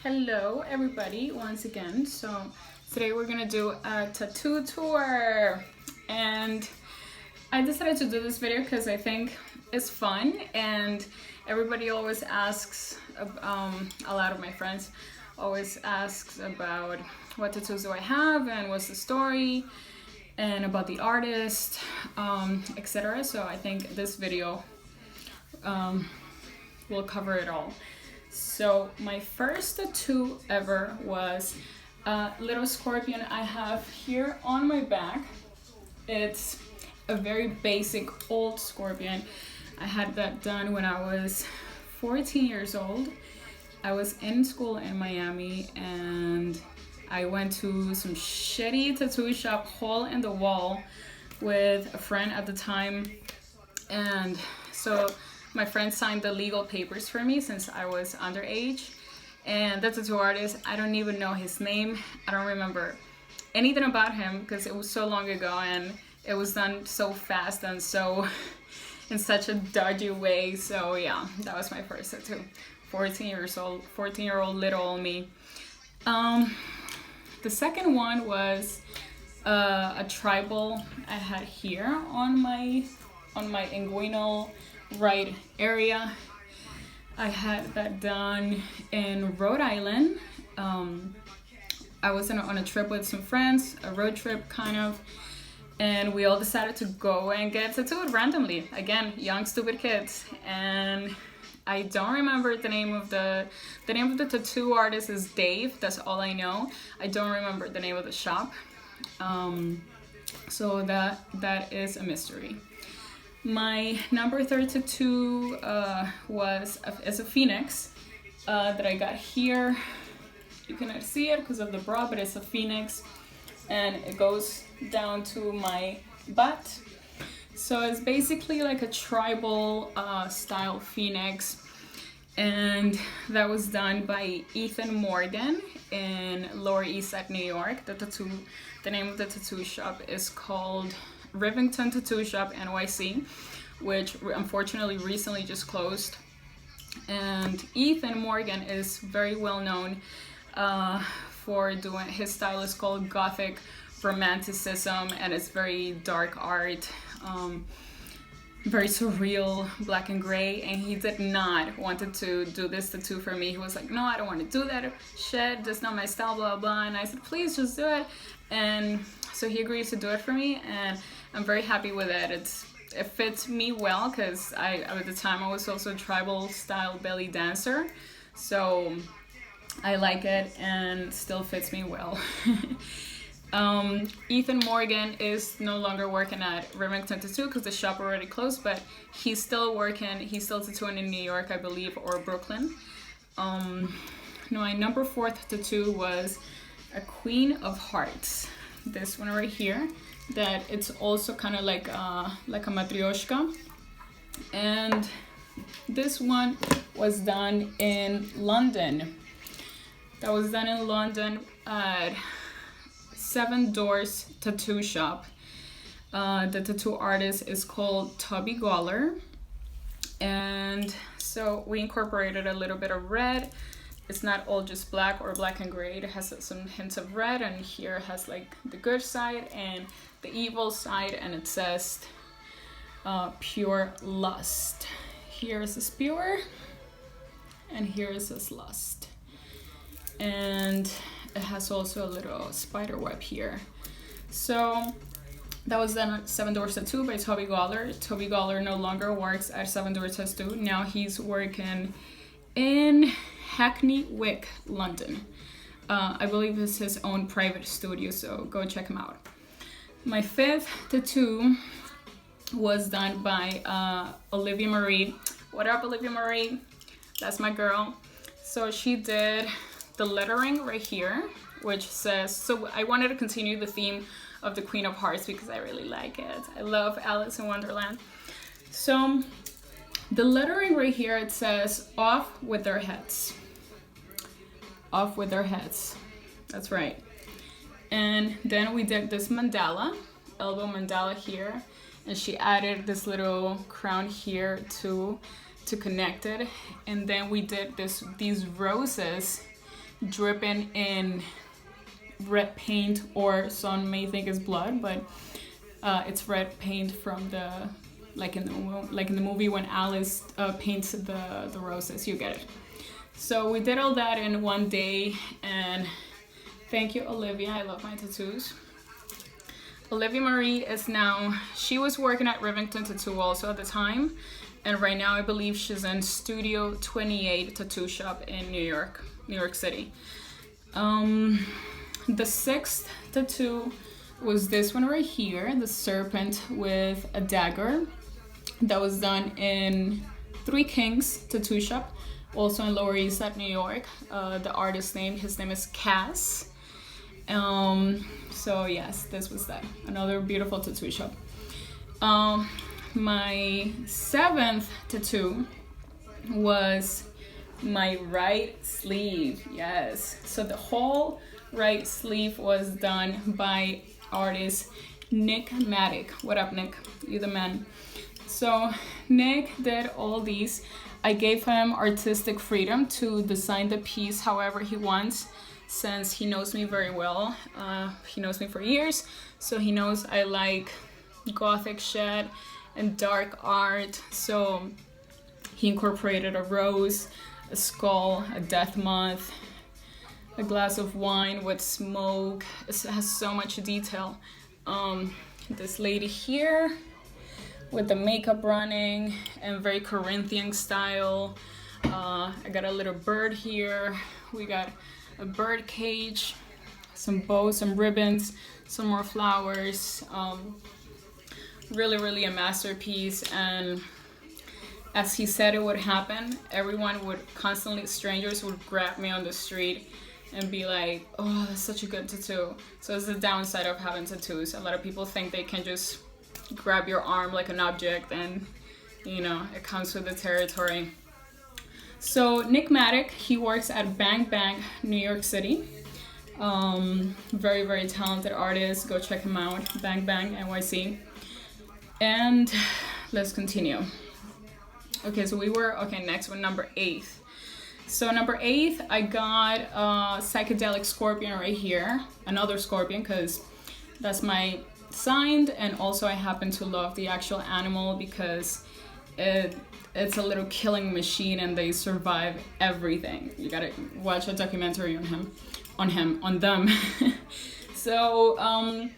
Hello everybody once again. So today we're gonna do a tattoo tour, and I decided to do this video because I think it's fun, and everybody always asks, a lot of my friends always asks about what tattoos do I have and what's the story and about the artist, etc. So I think this video will cover it all. So my first tattoo ever was a little scorpion I have here on my back. It's a very basic old scorpion. I had that done when I was 14 years old. I was in school in Miami and I went to some shitty tattoo shop, hole in the wall, with a friend at the time. And so my friend signed the legal papers for me since I was underage. And the tattoo artist, I don't even know his name. I don't remember anything about him because it was so long ago and it was done so fast and so in such a dodgy way. So yeah, that was my first tattoo. 14-year-old little old me. The second one was a tribal I had here on my inguinal right area. I had that done in Rhode Island. I was on a trip with some friends, a road trip kind of, and we all decided to go and get tattooed randomly. Again, young stupid kids. And I don't remember the name of the tattoo artist is Dave. That's all I know. I don't remember the name of the shop. So that is a mystery. My number 3 tattoo is a phoenix that I got here. You cannot see it because of the bra, but it's a phoenix and it goes down to my butt. So it's basically like a tribal style phoenix, and that was done by Ethan Morgan in Lower East Side, New York. The name of the tattoo shop is called Rivington Tattoo Shop NYC, which unfortunately recently just closed. And Ethan Morgan is very well known for doing, his style is called Gothic Romanticism, and it's very dark art, very surreal, black and gray. And he did not wanted to do this tattoo for me. He was like, no, I don't want to do that shit, that's not my style, blah blah. And I said, please just do it. And so he agreed to do it for me, and I'm very happy with it. It fits me well because at the time I was also a tribal style belly dancer, so I like it and still fits me well. Ethan Morgan is no longer working at Remington Tattoo because the shop already closed, but he's still working. He's still tattooing in New York, I believe, or Brooklyn. My number 4 tattoo was a Queen of Hearts. This one right here, that it's also kind of like a matryoshka. And this one was done in London. That was done in London at 7 Doors Tattoo Shop. The tattoo artist is called Toby Gawler. And so we incorporated a little bit of red. It's not all just black or black and gray. It has some hints of red, and here it has like the good side and the evil side, and it says pure lust. Here is this pure, and here is this lust. And it has also a little spider web here. So that was done at 7 Doors Tattoo by Toby Gawler. Toby Gawler no longer works at 7 Doors Tattoo. Now he's working in Hackney Wick, London. I believe it's his own private studio, so go check him out. My 5th tattoo was done by Olivia Marie. What up, Olivia Marie? That's my girl. So she did the lettering right here, which says, so I wanted to continue the theme of the Queen of Hearts because I really like it. I love Alice in Wonderland. So the lettering right here, it says, off with their heads. Off with their heads. That's right. And then we did this mandala, elbow mandala here, and she added this little crown here to connect it. And then we did these roses dripping in red paint, or some may think it's blood, but it's red paint from the, like in the movie when Alice paints the roses. You get it. So we did all that in one day, and thank you, Olivia. I love my tattoos. Olivia Marie is now, she was working at Rivington Tattoo also at the time, and right now I believe she's in Studio 28 Tattoo Shop in New York City. The sixth tattoo was this one right here, the serpent with a dagger. That was done in Three Kings Tattoo Shop, also in Lower East Side, New York. The artist name, his name is Cass. So yes, this was that. Another beautiful tattoo shop. My seventh tattoo was my right sleeve. Yes. So the whole right sleeve was done by artist Nick Matic. What up, Nick? You the man. So Nick did all these. I gave him artistic freedom to design the piece however he wants, since he knows me very well. He knows me for years, so he knows I like gothic shit and dark art. So he incorporated a rose, a skull, a death moth, a glass of wine with smoke. It has so much detail. This lady here with the makeup running and very Corinthian style. I got a little bird here. We got a bird cage, some bows, some ribbons, some more flowers. Really a masterpiece. And as he said it would happen, everyone would constantly, strangers would grab me on the street and be like, oh, that's such a good tattoo. So it's the downside of having tattoos. A lot of people think they can just grab your arm like an object, and you know, it comes with the territory. So Nick Matic, he works at Bang Bang, New York City. Very talented artist. Go check him out. Bang Bang NYC. And let's continue. Okay, so next one, number 8. So number 8, I got a psychedelic scorpion right here. Another scorpion, because that's my sign, and also I happen to love the actual animal because it's a little killing machine and they survive everything. You gotta watch a documentary on them. So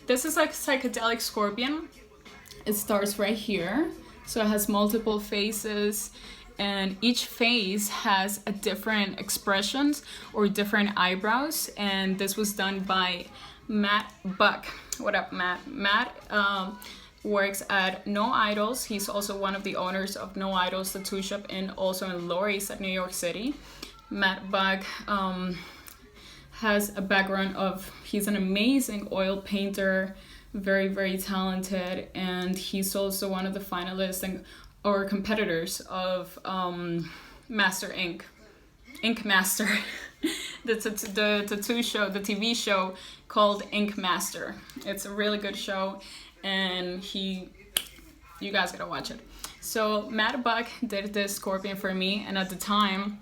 this is like psychedelic scorpion. It starts right here. So it has multiple faces, and each face has a different expressions or different eyebrows. And this was done by Matt Buck. What up, Matt? Matt works at No Idols. He's also one of the owners of No Idols Tattoo Shop, and also in Lower East at New York City. Matt Buck has a background of, he's an amazing oil painter, very talented, and he's also one of the finalists or competitors of Master Ink Master, the tattoo show, the TV show called Ink Master. It's a really good show, and you guys gotta watch it. So Matt Buck did this scorpion for me, and at the time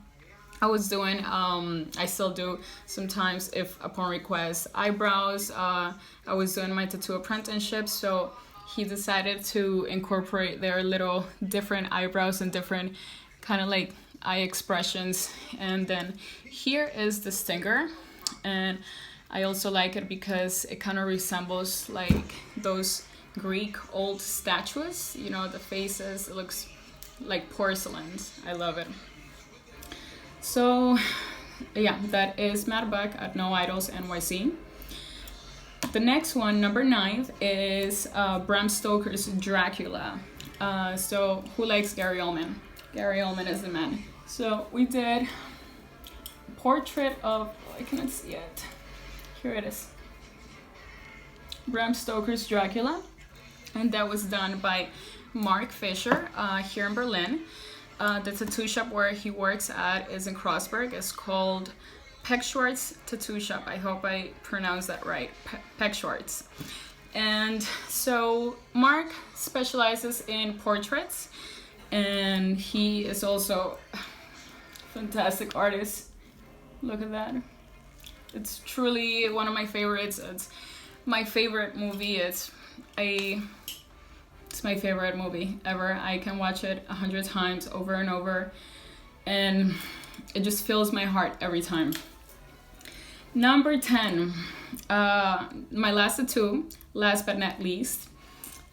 I was doing, I still do sometimes if upon request, eyebrows. I was doing my tattoo apprenticeship, so he decided to incorporate their little different eyebrows and different kind of like eye expressions. And then here is the stinger, and I also like it because it kind of resembles like those Greek old statues, you know, the faces. It looks like porcelain. I love it. So yeah, that is Matt Buck at No Idols NYC. The next one, number 9, is Bram Stoker's Dracula. So who likes Gary Oldman? Gary Oldman is the man. So we did portrait of, I cannot see it. Here it is. Bram Stoker's Dracula. And that was done by Marc Fischer here in Berlin. The tattoo shop where he works at is in Kreuzberg. It's called Pechschwarz Tattoo Shop. I hope I pronounced that right. Pechschwarz. And so Mark specializes in portraits, and he is also a fantastic artist. Look at that. It's truly one of my favorites. It's my favorite movie. It's my favorite movie ever. I can watch it 100 times over and over, and it just fills my heart every time. Number 10, my last tattoo, last but not least,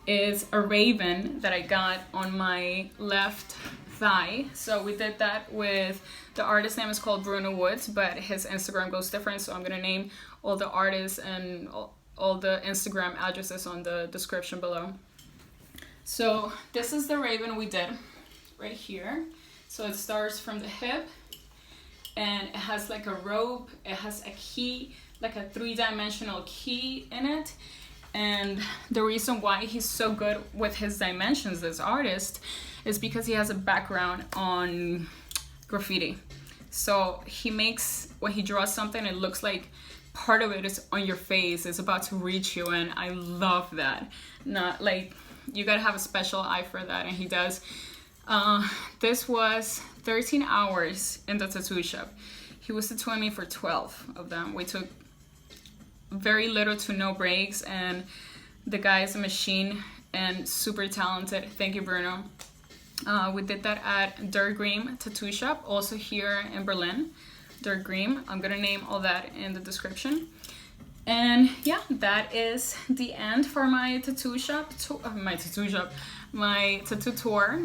is a raven that I got on my left thigh. So we did that with, the artist name is called Bruno Woodz, but his Instagram goes different, so I'm gonna name all the artists and all the Instagram addresses on the description below. So this is the raven we did right here. So it starts from the hip, and it has like a rope, it has a key, like a 3-dimensional key in it. And the reason why he's so good with his dimensions, this artist, is because he has a background on graffiti. So he makes, when he draws something, it looks like part of it is on your face, it's about to reach you, and I love that. Not like, you gotta have a special eye for that, and he does. This was 13 hours in the tattoo shop. He was tattooing me for 12 of them. We took very little to no breaks, and the guy is a machine and super talented. Thank you, Bruno. We did that at Der Grimm Tattoo Shop, also here in Berlin. Der Grimm, I'm gonna name all that in the description. And yeah, that is the end for my tattoo shop, my tattoo tour.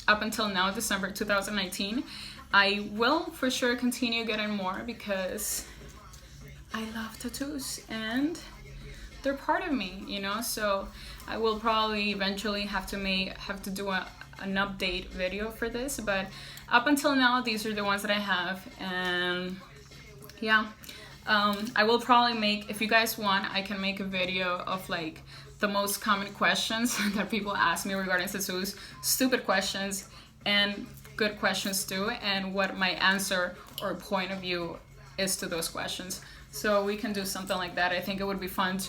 Up until now, December 2019. I will for sure continue getting more because I love tattoos and they're part of me, you know. So I will probably eventually have to do an update video for this, but up until now, these are the ones that I have. And yeah, I will probably make, if you guys want, I can make a video of like the most common questions that people ask me regarding tattoos, stupid questions and good questions too, and what my answer or point of view is to those questions. So we can do something like that. I think it would be fun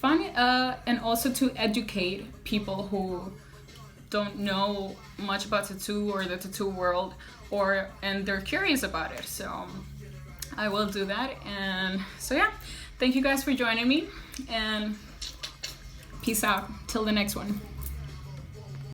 and also to educate people who don't know much about tattoo or the tattoo world, and they're curious about it. So I will do that. And so yeah, thank you guys for joining me, and peace out till the next one.